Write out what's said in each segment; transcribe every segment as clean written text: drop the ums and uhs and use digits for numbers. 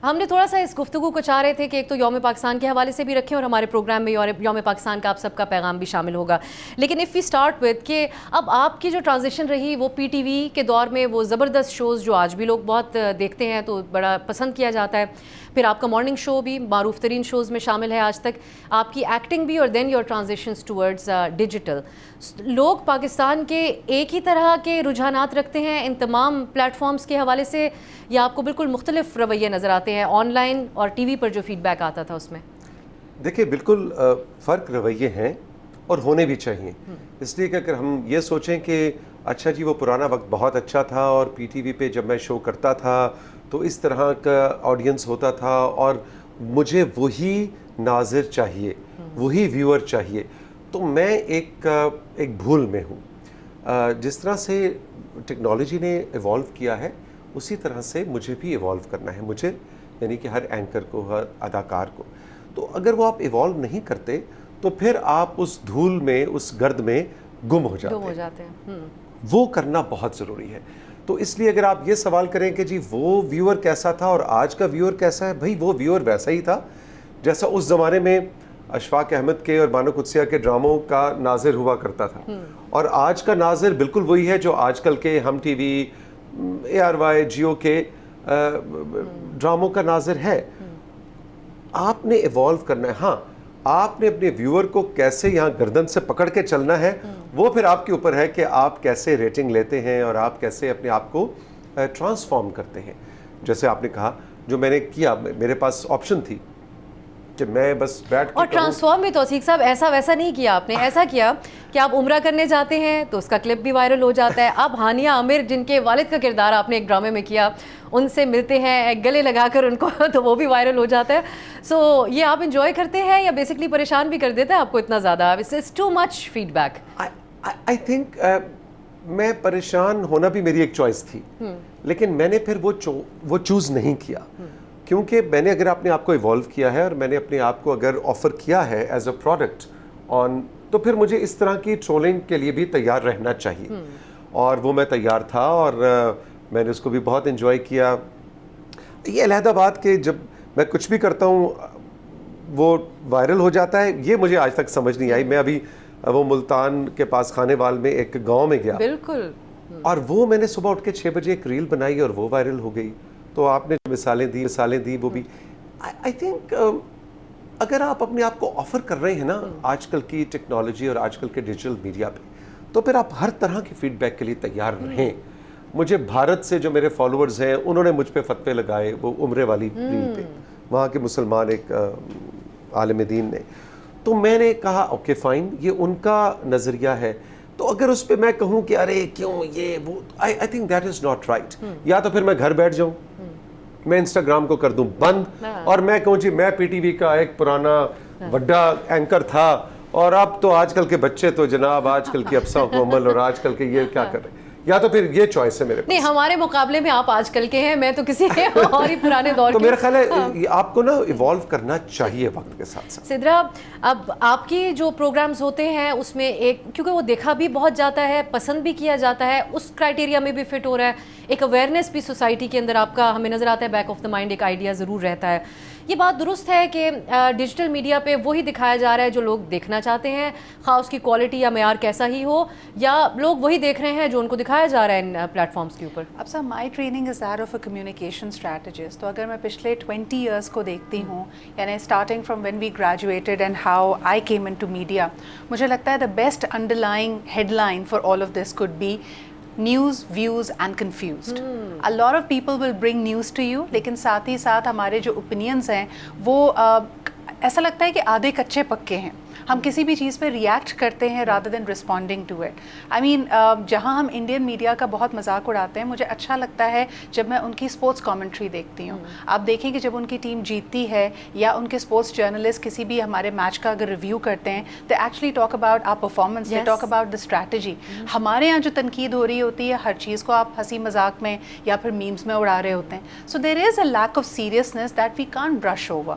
ہم نے تھوڑا سا اس گفتگو کو چاہ رہے تھے کہ ایک تو یوم پاکستان کے حوالے سے بھی رکھیں اور ہمارے پروگرام میں یوم پاکستان کا آپ سب کا پیغام بھی شامل ہوگا. لیکن اف وی اسٹارٹ وتھ کہ اب آپ کی جو ٹرانزیشن رہی وہ پی ٹی وی کے دور میں وہ زبردست شوز جو آج بھی لوگ بہت دیکھتے ہیں تو بڑا پسند کیا جاتا ہے, پھر آپ کا مارننگ شو بھی معروف ترین شوز میں شامل ہے آج تک, آپ کی ایکٹنگ بھی, اور دین یور ٹرانزیشنز ٹورڈز ڈیجیٹل. لوگ پاکستان کے ایک ہی طرح کے رجحانات رکھتے ہیں ان تمام پلیٹ فارمز کے حوالے سے, یا آپ کو بالکل مختلف رویے نظر آتے ہیں آن لائن اور ٹی وی پر جو فیڈ بیک آتا تھا اس میں؟ دیکھیں بالکل فرق رویے ہیں اور ہونے بھی چاہیے, اس لیے کہ اگر ہم یہ سوچیں کہ اچھا جی وہ پرانا وقت بہت اچھا تھا اور پی ٹی وی پہ جب میں شو کرتا تھا تو اس طرح کا آڈینس ہوتا تھا اور مجھے وہی ناظر چاہیے, وہی ویور چاہیے, تو میں ایک بھول میں ہوں. جس طرح سے ٹیکنالوجی نے ایوالو کیا ہے اسی طرح سے مجھے بھی ایوالو کرنا ہے, مجھے یعنی کہ ہر اینکر کو, ہر اداکار کو. تو اگر وہ آپ ایوالو نہیں کرتے تو پھر آپ اس دھول میں, اس گرد میں گم ہو جاتے ہیں. وہ کرنا بہت ضروری ہے. تو اس لیے اگر آپ یہ سوال کریں کہ جی وہ ویور کیسا تھا اور آج کا ویور کیسا ہے, بھائی وہ ویور ویسا ہی تھا جیسا اس زمانے میں اشفاق احمد کے اور بانو قدسیہ کے ڈراموں کا ناظر ہوا کرتا تھا, اور آج کا ناظر بالکل وہی ہے جو آج کل کے ہم TV, A R Y, Geo کے ڈراموں کا ناظر ہے. آپ نے ایوالو کرنا ہے. ہاں آپ نے اپنے ویور کو کیسے یہاں گردن سے پکڑ کے چلنا ہے, وہ پھر آپ کے اوپر ہے کہ آپ کیسے ریٹنگ لیتے ہیں اور آپ کیسے اپنے آپ کو ٹرانسفارم کرتے ہیں. جیسے آپ نے کہا جو میں نے کیا, میرے پاس آپشن تھی کہ میں بس بیٹھ کے, اور ٹرانسفارم بھی توثیق صاحب ایسا ویسا نہیں کیا آپ نے. ایسا کیا کہ آپ عمرہ کرنے جاتے ہیں تو اس کا کلپ بھی وائرل ہو جاتا ہے. اب ہانیہ عامر جن کے والد کا کردار آپ نے ایک ڈرامے میں کیا, ان سے ملتے ہیں گلے لگا کر ان کو تو وہ بھی وائرل ہو جاتا ہے. سو یہ آپ انجوائے کرتے ہیں یا بیسکلی پریشان بھی کر دیتا ہے آپ کو اتنا زیادہ؟ It's too much feedback. I think میں پریشان ہونا بھی میری ایک چوائس تھی, لیکن میں نے پھر وہ چوز نہیں کیا, کیونکہ میں نے اگر اپنے آپ کو ایوالو کیا ہے اور میں نے اپنے آپ کو اگر آفر کیا ہے ایز اے پروڈکٹ آن, تو پھر مجھے اس طرح کی ٹرولنگ کے لیے بھی تیار رہنا چاہیے. اور وہ میں تیار تھا اور میں نے اس کو بھی بہت انجوائے کیا. یہ علیحدہ بات کہ جب میں کچھ بھی کرتا ہوں وہ وائرل ہو جاتا ہے, یہ مجھے آج تک سمجھ نہیں آئی. میں ابھی وہ ملتان کے پاس خانے وال میں ایک گاؤں میں گیا, بالکل, اور وہ میں نے صبح اٹھ کے 6 بجے ایک ریل بنائی اور وہ وائرل ہو گئی. تو آپ نے جو مثالیں دی وہ بھی آئی تھنک اگر آپ اپنے آپ کو آفر کر رہے ہیں نا آج کل کی ٹیکنالوجی اور آج کل کے ڈیجیٹل میڈیا پہ, تو پھر آپ ہر طرح کی فیڈ بیک کے لیے تیار رہیں. مجھے بھارت سے جو میرے فالوورز ہیں انہوں نے مجھ پہ فتوے لگائے وہ عمرے والی ریل پہ, وہاں کے مسلمان ایک عالم دین نے. تو میں نے کہا اوکے فائن, یہ ان کا نظریہ ہے, تو اگر اس پہ میں کہوں کہ ارے کیوں یہ وہ, I think that is not right. یا تو پھر میں گھر بیٹھ جاؤں, میں انسٹاگرام کو کر دوں بند, اور میں کہوں جی میں پی ٹی وی کا ایک پرانا بڑا اینکر تھا اور اب تو آج کل کے بچے تو جناب آج کل کی افساں کو عمل اور آج کل کے یہ کیا کر رہے ہیں. یا تو پھر یہ چوائس ہے میرے پاس. نہیں, ہمارے مقابلے میں آپ آج کل کے ہیں, میں تو کسی اور ہی پرانے دور تو میرا خیال ہے آپ کو نا ایوالو کرنا چاہیے وقت کے ساتھ ساتھ. سدرا, اب آپ کی جو پروگرامز ہوتے ہیں اس میں ایک, کیونکہ وہ دیکھا بھی بہت جاتا ہے, پسند بھی کیا جاتا ہے, اس کرائٹیریا میں بھی فٹ ہو رہا ہے, ایک اویئرنیس بھی سوسائٹی کے اندر آپ کا ہمیں نظر آتا ہے, بیک آف دا مائنڈ ایک آئیڈیا ضرور رہتا ہے. یہ بات درست ہے کہ ڈیجیٹل میڈیا پہ وہی دکھایا جا رہا ہے جو لوگ دیکھنا چاہتے ہیں, خواہ اس کی کوالٹی یا معیار کیسا ہی ہو, یا لوگ وہی دیکھ رہے ہیں جو ان کو دکھایا جا رہا ہے ان پلیٹ فارمز کے اوپر. اب sir my training is that of a communication strategist. تو اگر میں پچھلے 20 ایئرس کو دیکھتی ہوں, یعنی starting from when we graduated and how I came in to media, مجھے لگتا ہے the best underlying headline for all of this could be news, views and confused. A lot of people will bring news to you, لیکن ساتھ ہی ساتھ ہمارے جو opinions ہیں وہ ایسا لگتا ہے کہ آدھے کچے پکے ہیں. ہم کسی بھی چیز پہ ریئیکٹ کرتے ہیں rather than responding to it. I mean جہاں ہم انڈین میڈیا کا بہت مذاق اڑاتے ہیں, مجھے اچھا لگتا ہے جب میں ان کی اسپورٹس کامنٹری دیکھتی ہوں. آپ دیکھیں کہ جب ان کی ٹیم جیتتی ہے یا ان کے اسپورٹس جرنلسٹ کسی بھی ہمارے میچ کا اگر ریویو کرتے ہیں, they actually talk about our performance, they talk about the strategy. ہمارے یہاں جو تنقید ہو رہی ہوتی ہے ہر چیز کو آپ ہنسی مذاق میں یا پھر میمز میں اڑا رہے ہوتے ہیں. So there is a lack of seriousness that we can't brush over.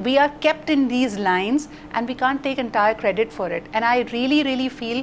we are kept in these lines and we can't take entire credit for it. And I really feel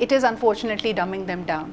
it is unfortunately dumbing them down.